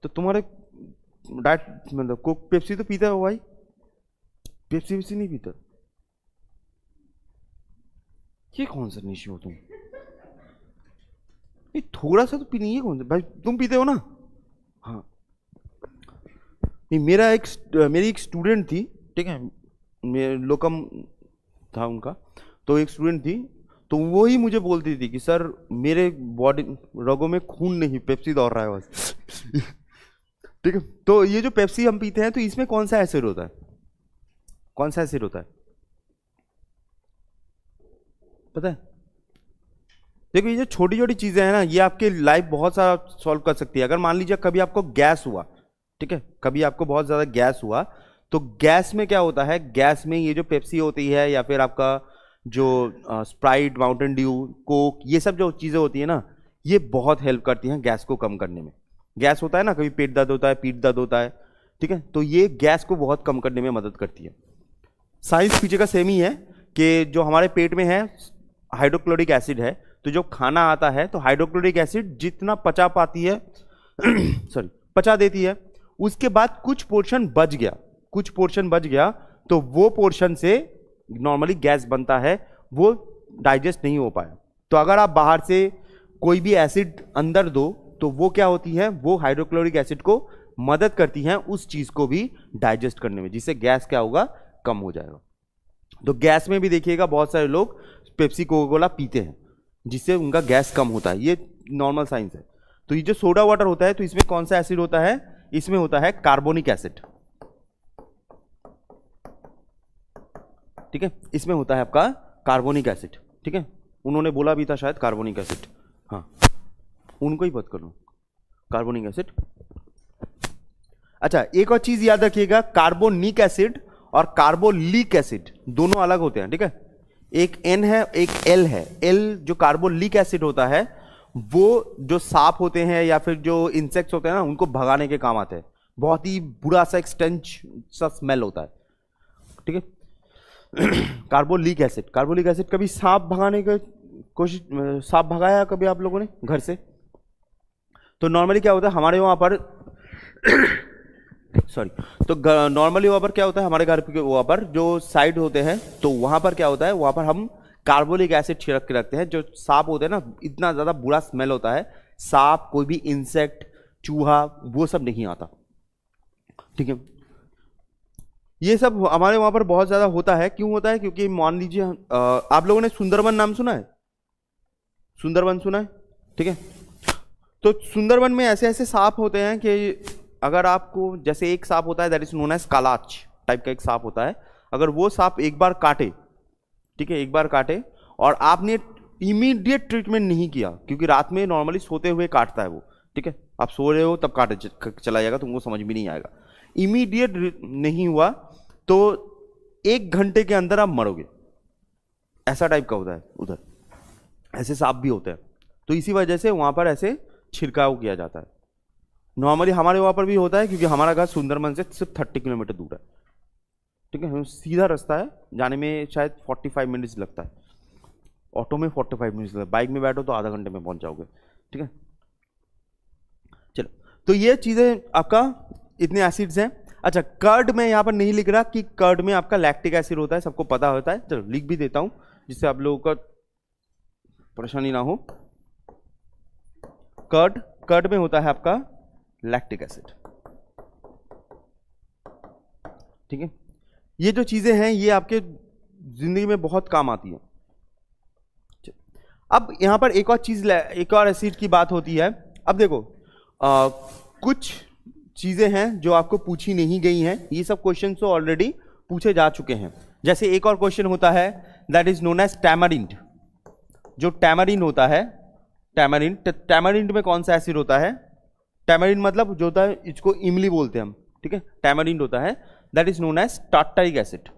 तो तुम्हारे डाइट मतलब कोक पेप्सी तो पीता हो भाई? पेप्सी वेप्सी नहीं पीता? ये कौन सा निशी हो तुम? ये थोड़ा सा तो पीनी है, कौन सा भाई, तुम पीते हो ना? हाँ, नहीं, मेरी एक स्टूडेंट थी, ठीक है, लोकम था उनका, तो एक स्टूडेंट थी, तो वो ही मुझे बोलती थी कि सर मेरे बॉडी रगों में खून नहीं, पेप्सी दौड़ रहा है बस। ठीक है, तो ये जो पेप्सी हम पीते हैं तो इसमें कौन सा एसिड होता है, कौन सा एसिड होता है पता है? देखो, ये जो छोटी छोटी चीजें हैं ना, ये आपके लाइफ बहुत सारा सॉल्व कर सकती है। अगर मान लीजिए कभी आपको गैस हुआ, ठीक है, कभी आपको बहुत ज्यादा गैस हुआ, तो गैस में क्या होता है, गैस में ये जो पेप्सी होती है या फिर आपका जो स्प्राइट, माउंटेन ड्यू, कोक, ये सब जो चीजें होती है ना, ये बहुत हेल्प करती हैं गैस को कम करने में। गैस होता है ना, कभी पेट दर्द होता है, पीठ दर्द होता है, ठीक है, तो ये गैस को बहुत कम करने में मदद करती है। साइंस पीछे का सेम ही है कि जो हमारे पेट में है हाइड्रोक्लोरिक एसिड है, तो जो खाना आता है तो हाइड्रोक्लोरिक एसिड जितना पचा पाती है सॉरी पचा देती है, उसके बाद कुछ पोर्शन बच गया तो वो पोर्शन से नॉर्मली गैस बनता है, वो डाइजेस्ट नहीं हो पाया। तो अगर आप बाहर से कोई भी एसिड अंदर दो तो वो क्या होती है, वो हाइड्रोक्लोरिक एसिड को मदद करती है उस चीज को भी डाइजेस्ट करने में, जिससे गैस क्या होगा, कम हो जाएगा। तो गैस में भी देखिएगा बहुत सारे लोग पेप्सी कोका कोला पीते हैं जिससे उनका गैस कम होता है, ये नॉर्मल साइंस है। तो ये जो सोडा वाटर होता है तो इसमें कौन सा एसिड होता है, इसमें होता है कार्बोनिक एसिड, ठीक है, इसमें होता है आपका कार्बोनिक एसिड, ठीक है। उन्होंने बोला भी था शायद कार्बोनिक एसिड, हाँ उनको ही बात कर लो, कार्बोनिक एसिड। अच्छा एक और चीज याद रखिएगा, कार्बोनिक एसिड और कार्बोलिक एसिड दोनों अलग होते हैं, ठीक है। एक N है एक L है। L जो कार्बोलिक एसिड होता है वो जो सांप होते हैं या फिर जो इंसेक्ट्स होते हैं ना, उनको भगाने के काम आते हैं। बहुत ही बुरा सा एक स्टेंच सा स्मेल होता है, ठीक है। कार्बोलिक एसिड कभी सांप भगाने की कोशिश, सांप भगाया कभी आप लोगों ने घर से? तो नॉर्मली क्या होता है हमारे वहां पर सॉरी, तो नॉर्मली वहां पर क्या होता है, हमारे घर के वहां पर जो साइड होते हैं तो वहां पर क्या होता है, वहां पर हम कार्बोलिक एसिड छिड़क के रखते हैं। जो सांप होते हैं ना, इतना ज्यादा बुरा स्मेल होता है, सांप कोई भी इंसेक्ट चूहा वो सब नहीं आता, ठीक है। ये सब हमारे वहां पर बहुत ज्यादा होता है। क्यों होता है? क्योंकि मान लीजिए आप लोगों ने सुंदरबन नाम सुना है, सुंदरबन सुना है, ठीक है। तो सुंदरबन में ऐसे ऐसे सांप होते हैं कि अगर आपको, जैसे एक सांप होता है दैट इज नोन एज कालाच टाइप का एक सांप होता है, अगर वो सांप एक बार काटे, ठीक है, एक बार काटे और आपने इमीडिएट ट्रीटमेंट नहीं किया, क्योंकि रात में नॉर्मली सोते हुए काटता है वो, ठीक है, आप सो रहे हो तब काटे चला जाएगा, तुमको समझ भी नहीं आएगा। इमीडिएट नहीं हुआ तो 1 घंटे के अंदर आप मरोगे, ऐसा टाइप का होता है उधर, ऐसे सांप भी होते हैं। तो इसी वजह से वहां पर ऐसे छिड़काव किया जाता है। नॉर्मली हमारे वहां पर भी होता है, क्योंकि हमारा घर सुंदरबन से सिर्फ 30 किलोमीटर दूर है, ठीक है, सीधा रास्ता है, जाने में शायद 45 मिनट्स लगता है, ऑटो में 45 मिनट्स लगता है, बाइक में बैठो तो आधा घंटे में पहुंच जाओगे, ठीक है। चलो, तो ये चीजें आपका इतने एसिड्स हैं। अच्छा, कर्ड में यहां पर नहीं लिख रहा कि कर्ड में आपका लैक्टिक एसिड होता है, सबको पता होता है, चलो लिख भी देता हूं जिससे आप लोगों का परेशानी ना हो। कर्ड में होता है आपका लैक्टिक एसिड, ठीक है। ये जो चीजें हैं ये आपके जिंदगी में बहुत काम आती है। अब यहां पर एक और चीज, एक और एसिड की बात होती है। अब देखो कुछ चीजें हैं जो आपको पूछी नहीं गई हैं, ये सब क्वेश्चन तो ऑलरेडी पूछे जा चुके हैं। जैसे एक और क्वेश्चन होता है that is known as tamarind. जो टैमरिंड होता है, टैमरिंड में कौन सा एसिड होता है? टैमरिंड मतलब जो होता है, इसको इमली बोलते हैं हम, ठीक है। टैमरिंड होता है that is known as tartaric acid,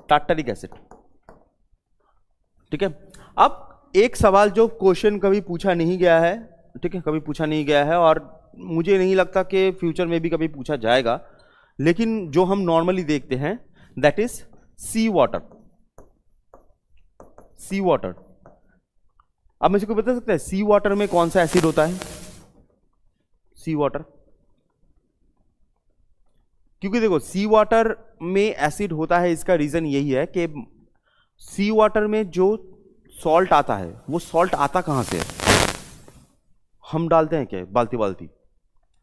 tartaric acid, ठीक है। अब एक सवाल जो क्वेश्चन कभी पूछा नहीं गया है, ठीक है, कभी पूछा नहीं गया है और मुझे नहीं लगता कि फ्यूचर में भी कभी पूछा जाएगा, लेकिन जो हम नॉर्मली देखते हैं that is sea water. Sea water, अब मुझे कोई बता सकता है सी वाटर में कौन सा एसिड होता है? सी वाटर, क्योंकि देखो सी वाटर में एसिड होता है, इसका रीजन यही है कि सी वाटर में जो सॉल्ट आता है वो सॉल्ट आता कहां से है? हम डालते हैं क्या बाल्टी बाल्टी?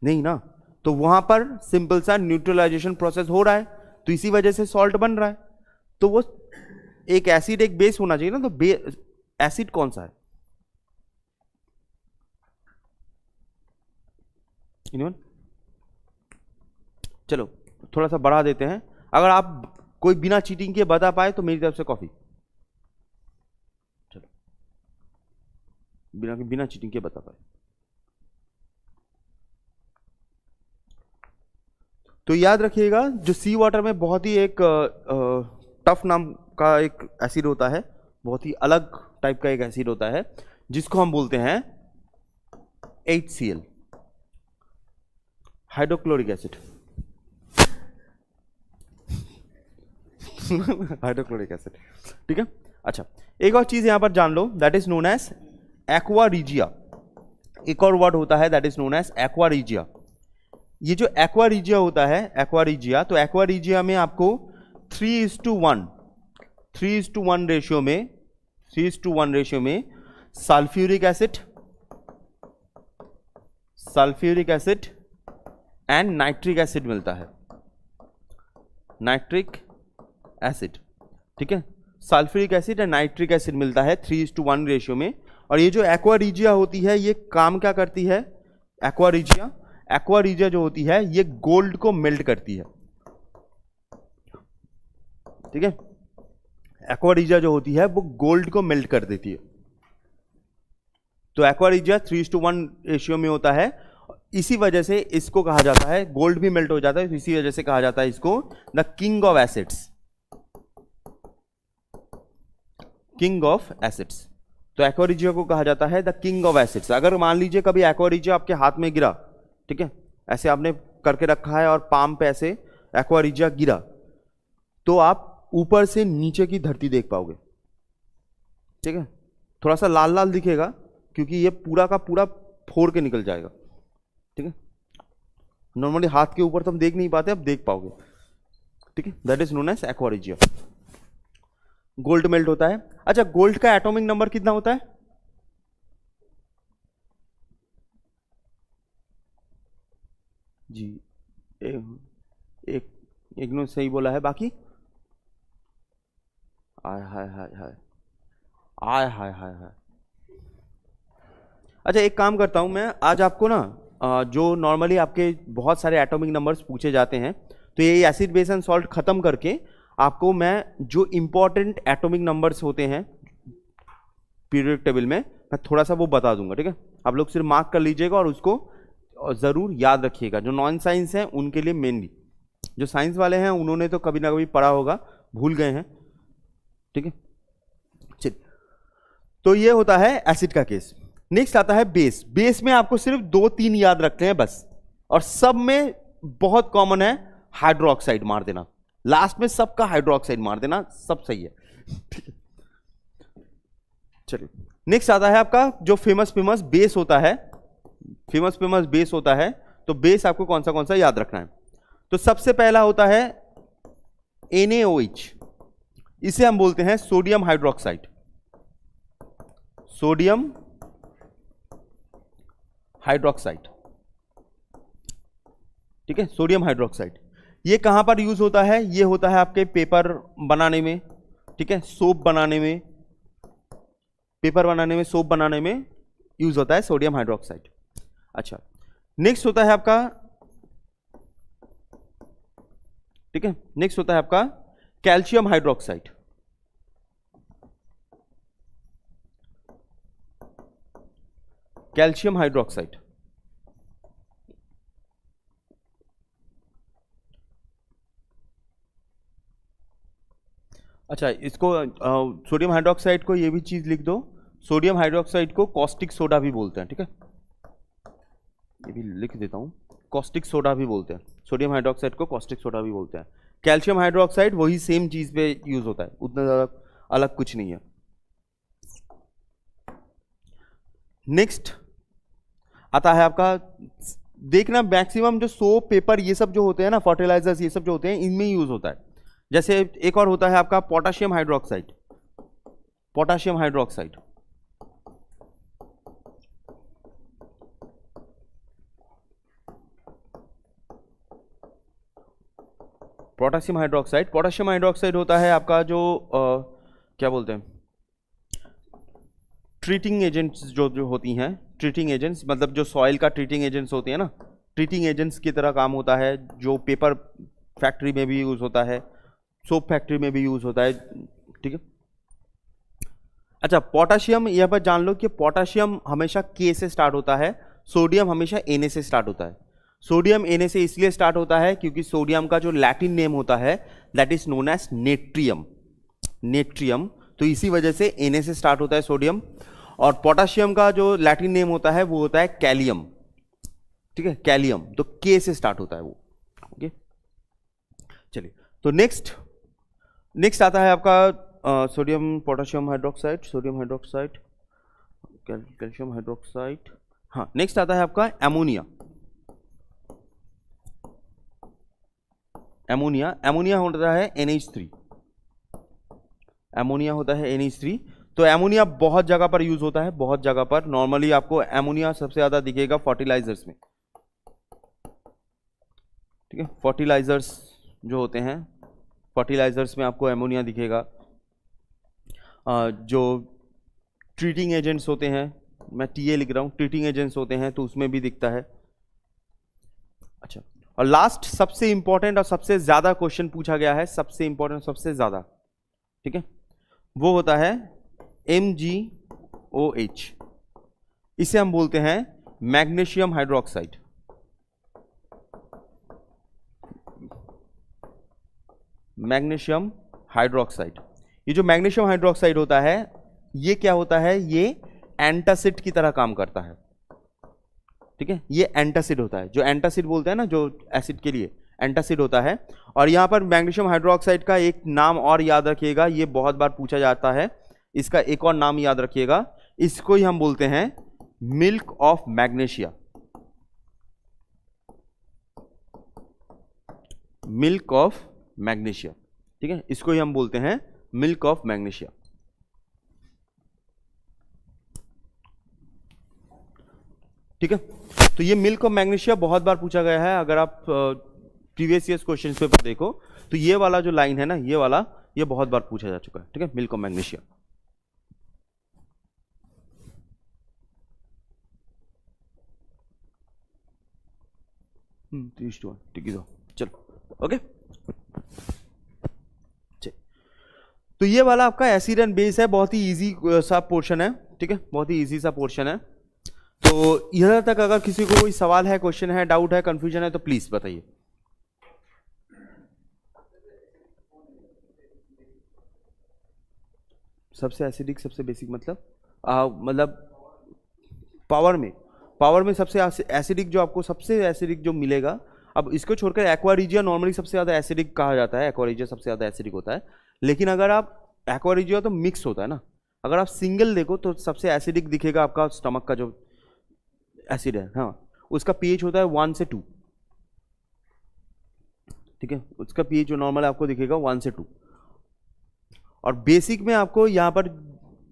नहीं ना। तो वहां पर सिंपल सा न्यूट्रलाइजेशन प्रोसेस हो रहा है, तो इसी वजह से सॉल्ट बन रहा है। तो वो एक एसिड एक बेस होना चाहिए ना, तो एसिड कौन सा है? चलो थोड़ा सा बढ़ा देते हैं। अगर आप कोई बिना चीटिंग के बता पाए तो मेरी तरफ से कॉफी। चलो, बिना चीटिंग के बता पाए तो याद रखिएगा, जो सी वाटर में बहुत ही एक टफ नाम का एक एसिड होता है, बहुत ही अलग टाइप का एक एसिड होता है, जिसको हम बोलते हैं HCl, hydrochloric acid. Hydrochloric acid, ठीक है। अच्छा, एक और चीज यहां पर जान लो, that is known as aqua regia. एक और वर्ड होता है that is known as aqua regia. ये जो एक्वा रीजिया होता है, एक्वा रीजिया, तो एक्वा रीजिया में आपको 3:1 रेशियो में, 3:1 रेशियो में sulphuric acid and nitric acid मिलता है, नाइट्रिक एसिड, ठीक है। Sulphuric acid and nitric acid मिलता है 3:1 रेशियो में। और ये जो एक्वा रीजिया होती है, ये काम क्या करती है? एक्वा रीजिया जो होती है, ये गोल्ड को मेल्ट करती है, ठीक है। एक्वा रीजिया जो होती है वो गोल्ड को मेल्ट कर देती है। तो एक्वा रीजिया 3:1 रेशियो में होता है, इसी वजह से इसको कहा जाता है, गोल्ड भी मेल्ट हो जाता है, तो इसी वजह से कहा जाता है इसको the king of acids, king of acids. तो एक्वा रीजिया को कहा जाता है द किंग ऑफ एसिड्स। अगर मान लीजिए कभी एक्वा रीजिया आपके हाथ में गिरा, ठीक है, ऐसे आपने करके रखा है और पाम पे ऐसे एक्वा रीजिया गिरा, तो आप ऊपर से नीचे की धरती देख पाओगे, ठीक है। थोड़ा सा लाल लाल दिखेगा क्योंकि ये पूरा का पूरा फोड़ के निकल जाएगा, ठीक है। नॉर्मली हाथ के ऊपर तो हम देख नहीं पाते, अब देख पाओगे, ठीक है। That is known as aqua regia. Gold melt होता है। अच्छा, गोल्ड का एटॉमिक नंबर कितना होता है? जी, एक ने सही बोला है, बाकी आय हाय हाय हाय, आय हाय हाय हाय। अच्छा, एक काम करता हूं मैं, आज आपको ना जो नॉर्मली आपके बहुत सारे एटॉमिक नंबर्स पूछे जाते हैं, तो ये एसिड बेस एंड सॉल्ट खत्म करके आपको मैं जो इंपॉर्टेंट एटॉमिक नंबर्स होते हैं पीरियोडिक टेबल में, मैं थोड़ा सा वो बता दूंगा, ठीक है। आप लोग सिर्फ मार्क कर लीजिएगा और उसको जरूर याद रखिएगा। जो नॉन साइंस हैं उनके लिए मेनली, जो साइंस वाले हैं उन्होंने तो कभी ना कभी पढ़ा होगा, भूल गए हैं, ठीक है। चलिए, तो ये होता है एसिड का केस। नेक्स्ट आता है बेस। बेस में आपको सिर्फ 2-3 याद रखते हैं बस, और सब में बहुत कॉमन है हाइड्रोक्साइड मार देना, लास्ट में सबका हाइड्रोक्साइड मार देना, सब सही है, ठीक है। चलिए, नेक्स्ट आता है आपका जो फेमस बेस होता है, फेमस बेस होता है। तो बेस आपको कौन सा याद रखना है? तो सबसे पहला होता है NaOH, इसे हम बोलते हैं सोडियम हाइड्रोक्साइड, सोडियम हाइड्रोक्साइड, ठीक है, सोडियम हाइड्रोक्साइड। ये कहां पर यूज होता है? ये होता है आपके पेपर बनाने में, ठीक है, सोप बनाने में, पेपर बनाने में, सोप बनाने में यूज होता है सोडियम हाइड्रोक्साइड। अच्छा, नेक्स्ट होता है आपका, ठीक है, नेक्स्ट होता है आपका कैल्शियम हाइड्रोक्साइड, कैल्शियम हाइड्रोक्साइड। अच्छा, इसको सोडियम हाइड्रोक्साइड को ये भी चीज लिख दो, सोडियम हाइड्रोक्साइड को कॉस्टिक सोडा भी बोलते हैं, ठीक है, ये भी लिख देता हूं, कॉस्टिक सोडा भी बोलते हैं, सोडियम हाइड्रोक्साइड को कॉस्टिक सोडा भी बोलते हैं। कैल्शियम हाइड्रोक्साइड वही सेम चीज पे यूज होता है, उतना ज्यादा अलग कुछ नहीं है। नेक्स्ट आता है आपका, देखना मैक्सिमम जो सोप, पेपर, ये सब जो होते हैं ना, फर्टिलाइजर्स, ये सब जो होते हैं, इनमें यूज होता है। जैसे एक और होता है आपका potassium hydroxide, potassium hydroxide, potassium hydroxide. Potassium hydroxide होता है आपका जो क्या बोलते हैं, ट्रीटिंग एजेंट्स जो होती हैं, ट्रीटिंग एजेंट्स मतलब जो सॉइल का ट्रीटिंग एजेंट्स होते हैं ना, ट्रीटिंग एजेंट्स की तरह काम होता है, जो पेपर फैक्ट्री में भी यूज होता है, सोप फैक्ट्री में भी यूज होता है, ठीक है। अच्छा, पोटाशियम यहां पर जान लो कि पोटाशियम हमेशा K से स्टार्ट होता है, सोडियम हमेशा Na से स्टार्ट होता है। सोडियम Na से इसलिए स्टार्ट होता है क्योंकि सोडियम का जो लैटिन नेम होता है that is known as natrium, natrium, तो इसी वजह से Na से स्टार्ट होता है सोडियम। और पोटाशियम का जो लैटिन नेम होता है वो होता है कैलियम, ठीक है, कैलियम, तो K से स्टार्ट होता है वो, ओके। चलिए, तो नेक्स्ट नेक्स्ट आता है आपका sodium potassium hydroxide, sodium hydroxide, calcium hydroxide. हाँ, नेक्स्ट आता है आपका एमोनिया। एमोनिया, एमोनिया होता है NH3, एमोनिया होता है NH3। तो एमोनिया बहुत जगह पर यूज होता है, बहुत जगह पर। नॉर्मली आपको एमोनिया सबसे ज्यादा दिखेगा फर्टिलाइजर्स में, ठीक है। फर्टिलाइजर्स जो होते हैं, फर्टिलाइजर्स में आपको एमोनिया दिखेगा। जो ट्रीटिंग एजेंट्स होते हैं, मैं TA लिख रहा हूं, ट्रीटिंग एजेंट्स होते हैं तो उसमें भी दिखता है। अच्छा, और लास्ट सबसे इंपॉर्टेंट और सबसे ज्यादा क्वेश्चन पूछा गया है, सबसे इंपॉर्टेंट सबसे ज्यादा, ठीक है, वो होता है MgOH। इसे हम बोलते हैं मैग्नीशियम हाइड्रोक्साइड। मैग्नीशियम हाइड्रोक्साइड, ये जो मैग्नीशियम हाइड्रोक्साइड होता है, ये क्या होता है, ये एंटासिड की तरह काम करता है, ठीक है। ये एंटासिड होता है, जो एंटासिड बोलते हैं ना, जो एसिड के लिए एंटासिड होता है। और यहां पर मैग्नीशियम हाइड्रोक्साइड का एक नाम और याद रखिएगा, ये बहुत बार पूछा जाता है, इसका एक और नाम याद रखिएगा, इसको ही हम बोलते हैं milk of magnesia. Milk of magnesia, ठीक है, इसको ही हम बोलते हैं मिल्क ऑफ मैग्नीशिया। ठीक है, तो ये मिल्क ऑफ मैग्नीशिया बहुत बार पूछा गया है। अगर आप प्रीवियस ईयर्स क्वेश्चन पेपर देखो तो ये वाला जो लाइन है ना, ये वाला, ये बहुत बार पूछा जा चुका है, ठीक है, मिल्क ऑफ मैग्नीशिया। ठीक है, चलो ओके। तो ये वाला आपका एसिड एंड बेस है, बहुत ही इजी सा पोर्शन है, ठीक है, बहुत ही इजी सा पोर्शन है। तो यहां तक अगर किसी को कोई सवाल है, क्वेश्चन है, डाउट है, कंफ्यूजन है, तो प्लीज बताइए। सबसे एसिडिक सबसे बेसिक मतलब पावर में सबसे एसिडिक जो आपको सबसे एसिडिक जो मिलेगा। अब इसको छोड़कर एक्वा रीजिया नॉर्मली सबसे ज्यादा एसिडिक कहा जाता है, एक्वा रीजिया सबसे ज्यादा एसिडिक होता है। लेकिन अगर आप एक्वा रीजिया तो मिक्स होता है ना, अगर आप सिंगल देखो तो सबसे एसिडिक दिखेगा आपका स्टमक का जो एसिड है, हाँ, उसका पीएच होता है 1 से 2, ठीक है, उसका पीएच जो नॉर्मल आपको दिखेगा 1 से 2। और बेसिक में आपको यहाँ पर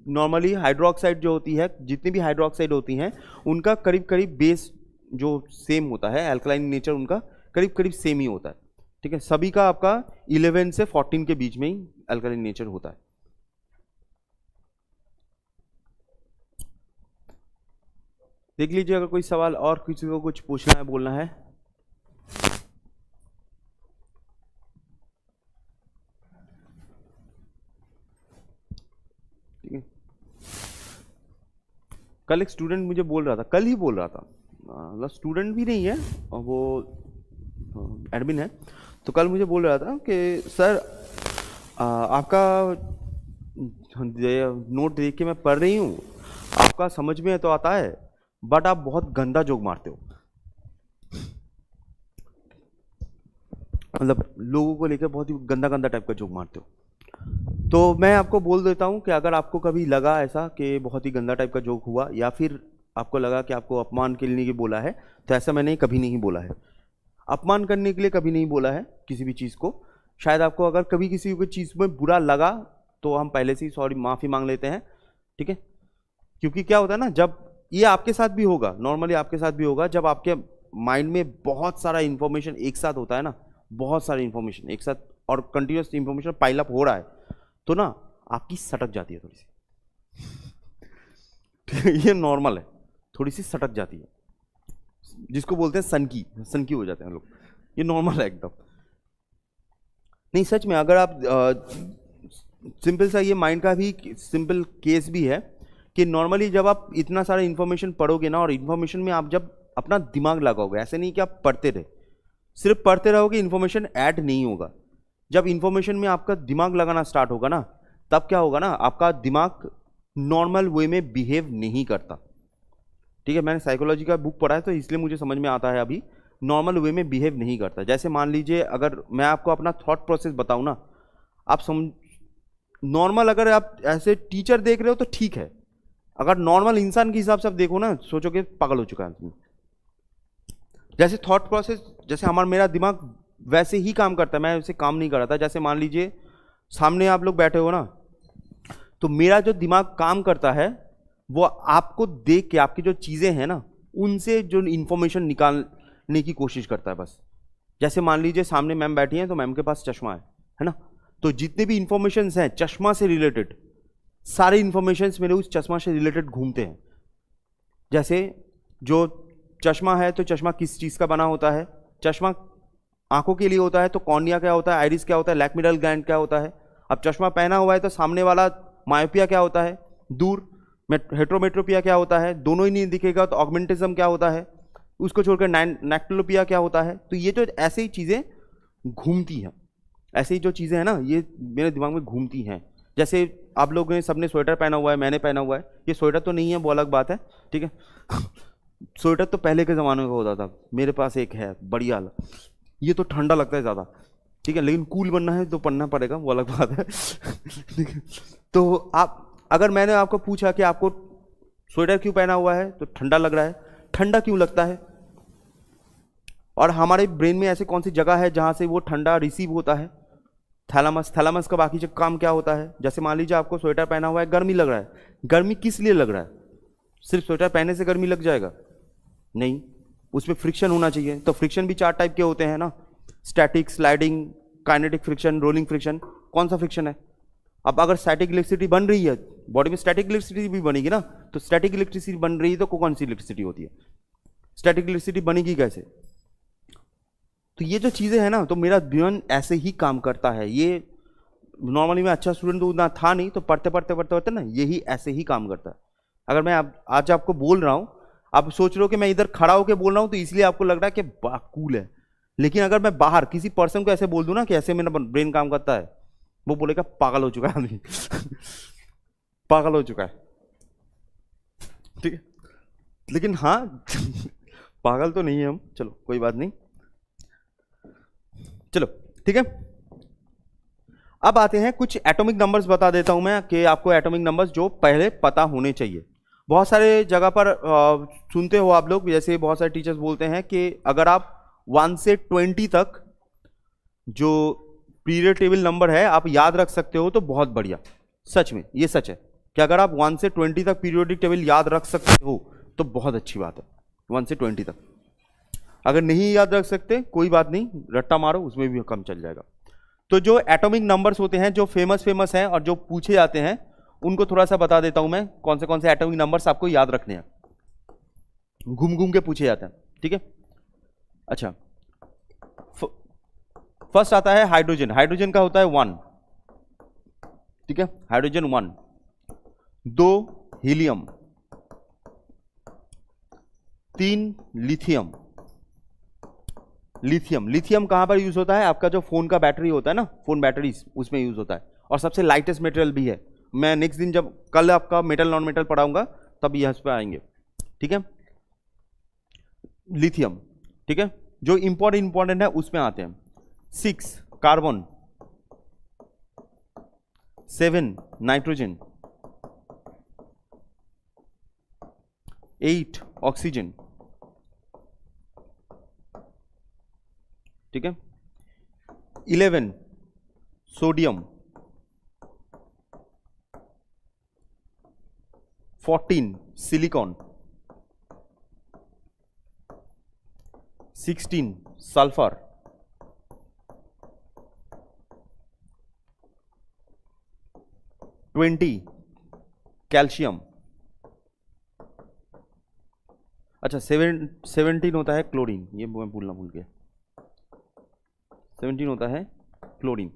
नॉर्मली हाइड्रोक्साइड जो होती है, जितनी भी हाइड्रोक्साइड होती हैं, उनका करीब करीब बेस जो सेम होता है, एल्कलाइन नेचर उनका करीब करीब सेम ही होता है, ठीक है। सभी का आपका 11 से 14 के बीच में ही एल्कलाइन नेचर होता है। देख लीजिए अगर कोई सवाल और किसी को कुछ पूछना है, बोलना है। ठीक है, कल एक स्टूडेंट मुझे बोल रहा था, कल ही बोल रहा था, मतलब स्टूडेंट भी नहीं है और वो एडमिन है, तो कल मुझे बोल रहा था कि सर आपका नोट देख के मैं पढ़ रही हूँ, आपका समझ में तो आता है, बट आप बहुत गंदा जोक मारते हो, मतलब लोगों को लेकर बहुत ही गंदा गंदा टाइप का जोक मारते हो। तो मैं आपको बोल देता हूं कि अगर आपको कभी लगा ऐसा कि बहुत ही गंदा टाइप का जोक हुआ, या फिर आपको लगा कि आपको अपमान के लिए बोला है, तो ऐसा मैंने कभी नहीं बोला है। अपमान करने के लिए कभी नहीं बोला है किसी भी चीज़ को। शायद आपको अगर कभी किसी को चीज़ में बुरा लगा तो हम पहले से ही सॉरी माफ़ी मांग लेते हैं, ठीक है। क्योंकि क्या होता है ना, जब ये आपके साथ भी होगा, नॉर्मली आपके साथ भी होगा, जब आपके माइंड में बहुत सारा इंफॉर्मेशन एक साथ होता है ना, बहुत सारी इंफॉर्मेशन एक साथ और कंटिन्यूस इंफॉर्मेशन पाइल अप हो रहा है, तो ना आपकी सटक जाती है थोड़ी सी ये नॉर्मल है, थोड़ी सी सटक जाती है, जिसको बोलते हैं सनकी हो जाते हैं लोग, ये नॉर्मल है एकदम। नहीं सच में, अगर आप सिंपल सा ये माइंड का भी सिंपल केस भी है कि नॉर्मली जब आप इतना सारा इंफॉर्मेशन पढ़ोगे ना, और इंफॉर्मेशन में आप जब अपना दिमाग लगाओगे, ऐसे नहीं कि आप पढ़ते रहे, सिर्फ पढ़ते रहोगे, इंफॉर्मेशन ऐड नहीं होगा। जब इंफॉर्मेशन में आपका दिमाग लगाना स्टार्ट होगा ना, तब क्या होगा ना, आपका दिमाग नॉर्मल वे में बिहेव नहीं करता, ठीक है। मैंने साइकोलॉजी का बुक पढ़ा है तो इसलिए मुझे समझ में आता है, अभी नॉर्मल वे में बिहेव नहीं करता। जैसे मान लीजिए अगर मैं आपको अपना थॉट प्रोसेस बताऊं ना, आप समझ, नॉर्मल अगर आप ऐसे टीचर देख रहे हो तो ठीक है, अगर नॉर्मल इंसान के हिसाब से आप देखो ना, सोचोगे पागल हो चुका है आदमी। जैसे थॉट प्रोसेस, जैसे हमारा मेरा दिमाग वैसे ही काम करता है, मैं वैसे काम नहीं कर रहा था। जैसे मान लीजिए सामने आप लोग बैठे हो ना, तो मेरा जो दिमाग काम करता है वो आपको देख के, आपकी जो चीजें हैं ना उनसे जो इंफॉर्मेशन निकालने की कोशिश करता है बस। जैसे मान लीजिए सामने मैम बैठी हैं, तो मैम के पास चश्मा है ना, तो जितने भी इंफॉर्मेशन हैं चश्मा से रिलेटेड, सारे इंफॉर्मेशन मेरे उस चश्मा से रिलेटेड घूमते हैं। जैसे जो चश्मा है, तो चश्मा किस चीज का बना होता है, चश्मा आंखों के लिए होता है, तो कॉर्निया क्या होता है, आइरिस क्या होता है, लैक्रिमल ग्लैंड क्या होता है। अब चश्मा पहना हुआ है तो सामने वाला मायोपिया क्या होता है, दूर हेट्रोमेट्रोपिया क्या होता है, दोनों ही नहीं दिखेगा तो ऑगमेंटिज्म क्या होता है, उसको छोड़कर नैक्टोलोपिया क्या होता है। तो ये जो ऐसे ही चीजें घूमती हैं, ऐसे ही जो चीजें हैं ना ये मेरे दिमाग में घूमती हैं। जैसे आप लोगों ने सबने स्वेटर पहना हुआ है, मैंने पहना हुआ है, ये स्वेटर तो नहीं है, वो अलग बात है, ठीक है। स्वेटर तो पहले के ज़माने में होता था, मेरे पास एक है बढ़िया वाला, ये तो ठंडा लगता है ज़्यादा, ठीक है, लेकिन कूल बनना है तो पहनना पड़ेगा, वो अलग बात है। ठीक है, तो आप, अगर मैंने आपको पूछा कि आपको स्वेटर क्यों पहना हुआ है, तो ठंडा लग रहा है, ठंडा क्यों लगता है, और हमारे ब्रेन में ऐसे कौन सी जगह है जहाँ से वो ठंडा रिसीव होता है, थैलामस। थैलामस का बाकी जो काम क्या होता है, जैसे मान लीजिए आपको स्वेटर पहना हुआ है, गर्मी लग रहा है, गर्मी किस लिए लग रहा है, सिर्फ स्वेटर पहनने से गर्मी लग जाएगा, नहीं, उसमें फ्रिक्शन होना चाहिए। तो फ्रिक्शन भी 4 टाइप के होते हैं ना, static, sliding, kinetic friction, rolling friction. कौन सा फ्रिक्शन है, अब अगर स्टैटिक इलेक्ट्रिसिटी बन रही है बॉडी में, स्टैटिक इलेक्ट्रिसिटी भी बनेगी ना, तो स्टैटिक इलेक्ट्रिसिटी बन रही है तो कौन सी इलेक्ट्रिसिटी होती है, स्टैटिक इलेक्ट्रिसिटी बनेगी कैसे। तो ये जो चीज़ें हैं ना, तो मेरा ब्रेन ऐसे ही काम करता है। ये नॉर्मली मैं अच्छा स्टूडेंट तो उतना था नहीं, तो पढ़ते पढ़ते पढ़ते पढ़ते ना यही ऐसे ही काम करता है। अगर मैं आज आपको बोल रहा हूँ, आप सोच रहे हो कि मैं इधर खड़ा होकर बोल रहा हूँ तो इसलिए आपको लग रहा है कि कूल है, लेकिन अगर मैं बाहर किसी पर्सन को ऐसे बोल दूं ना कि ऐसे मेरा ब्रेन काम करता है, वो बोलेगा पागल हो चुका है आदमी। पागल हो चुका है, ठीक है, लेकिन हाँ पागल तो नहीं है हम, चलो कोई बात नहीं, चलो ठीक है। अब आते हैं कुछ एटॉमिक नंबर्स, बता देता हूं मैं कि आपको एटॉमिक नंबर्स जो पहले पता होने चाहिए। बहुत सारे जगह पर सुनते हो आप लोग, जैसे बहुत सारे टीचर्स बोलते हैं कि अगर आप 1 से 20 तक जो पीरियड टेबल नंबर है आप याद रख सकते हो तो बहुत बढ़िया। सच में ये सच है कि अगर आप 1 से 20 तक पीरियोडिक टेबल याद रख सकते हो तो बहुत अच्छी बात है। 1 से 20 तक अगर नहीं याद रख सकते कोई बात नहीं, रट्टा मारो, उसमें भी कम चल जाएगा। तो जो एटॉमिक नंबर्स होते हैं जो फेमस हैं और जो पूछे जाते हैं उनको थोड़ा सा बता देता हूं मैं, कौन से एटॉमिक नंबर्स आपको याद रखने हैं, घूम घूम के पूछे जाते हैं, ठीक है। अच्छा, फर्स्ट आता है हाइड्रोजन। हाइड्रोजन का होता है 1, ठीक है, हाइड्रोजन 1। 2 helium, 3 lithium. लिथियम कहां पर यूज होता है, आपका जो फोन का बैटरी होता है ना, फोन बैटरीज, उसमें यूज होता है, और सबसे लाइटेस्ट मटेरियल भी है। मैं नेक्स्ट दिन जब कल आपका मेटल नॉन मेटल पढ़ाऊंगा तब यहां पे आएंगे, ठीक है। लिथियम, ठीक है, जो इंपॉर्टेंट है उसमें आते हैं। 6 कार्बन, 7 नाइट्रोजन, 8 ऑक्सीजन, ठीक है, 11 सोडियम, 14 सिलिकॉन, 16 सल्फर, 20 कैल्शियम। अच्छा 17 होता है क्लोरीन, ये मैं भूल गया, 17 होता है क्लोरीन।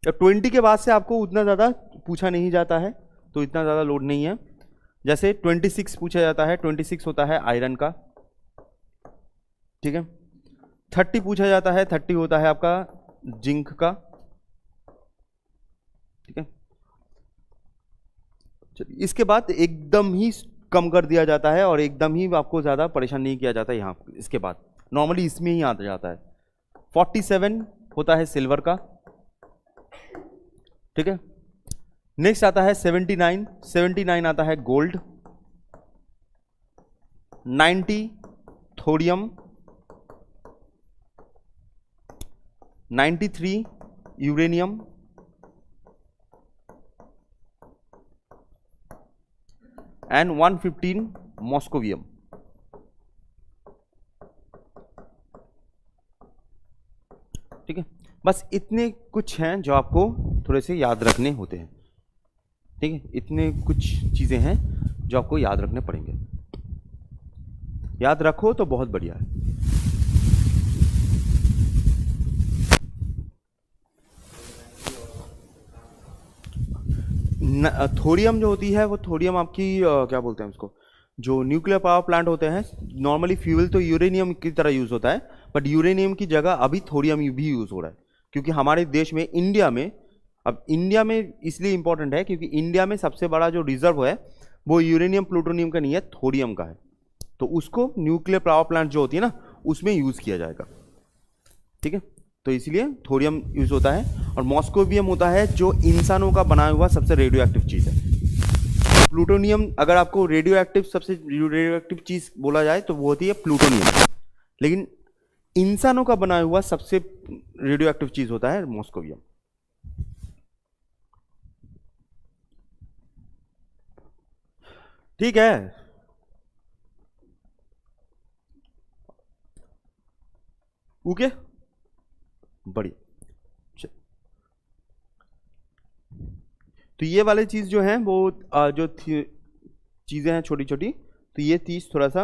20 के बाद से आपको उतना ज़्यादा पूछा नहीं जाता है, तो इतना ज़्यादा लोड नहीं है। जैसे 26 पूछा जाता है, 26 होता है आयरन का, ठीक है। 30 पूछा जाता है, 30 होता है आपका जिंक का, ठीक है। चलिए इसके बाद एकदम ही कम कर दिया जाता है और एकदम ही आपको ज़्यादा परेशान नहीं किया जाता यहाँ, इसके बाद नॉर्मली इसमें ही आ जाता है। 47 होता है सिल्वर का, ठीक है। नेक्स्ट आता है 79, 79 आता है gold, 90 thorium, 93 uranium, and 115 moscovium. ठीक है, बस इतने कुछ हैं जो आपको थोड़े से याद रखने होते हैं। ठीक है, इतने कुछ चीजें हैं जो आपको याद रखने पड़ेंगे। याद रखो तो बहुत बढ़िया है। थोरियम जो होती है वो थोरियम आपकी क्या बोलते हैं उसको, जो न्यूक्लियर पावर प्लांट होते हैं, नॉर्मली फ्यूल तो यूरेनियम की तरह यूज होता है, बट यूरेनियम की जगह अभी थोरियम भी यूज हो रहा है, क्योंकि हमारे देश में इंडिया में, अब इंडिया में इसलिए इंपॉर्टेंट है क्योंकि इंडिया में सबसे बड़ा जो रिजर्व है वो यूरेनियम प्लूटोनियम का नहीं है, थोरियम का है। तो उसको न्यूक्लियर पावर प्लांट जो होती है ना उसमें यूज किया जाएगा। ठीक है, तो इसलिए थोरियम यूज होता है। और मॉस्कोवियम होता है जो इंसानों का बनाया हुआ सबसे रेडियो एक्टिव चीज है। प्लूटोनियम, अगर आपको रेडियो एक्टिव सबसे रेडियो एक्टिव चीज बोला जाए तो वो होती है प्लूटोनियम, लेकिन इंसानों का बनाया हुआ सबसे रेडियो एक्टिव चीज होता है मॉस्कोवियम। ठीक है, ओके, बढ़िया। तो ये वाली चीज जो है वो जो चीजें हैं छोटी छोटी, तो ये चीज थोड़ा सा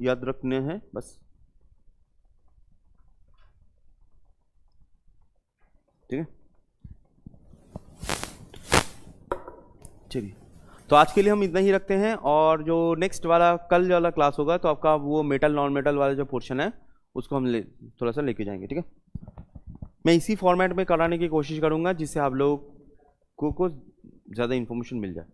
याद रखने हैं बस। ठीक है, चलिए, तो आज के लिए हम इतना ही रखते हैं। और जो नेक्स्ट वाला कल वाला क्लास होगा तो आपका वो मेटल नॉन मेटल वाला जो पोर्शन है उसको हम थोड़ा सा लेके जाएंगे। ठीक है, मैं इसी फॉर्मेट में कराने की कोशिश करूंगा जिससे आप लोगों को ज़्यादा इन्फॉर्मेशन मिल जाए।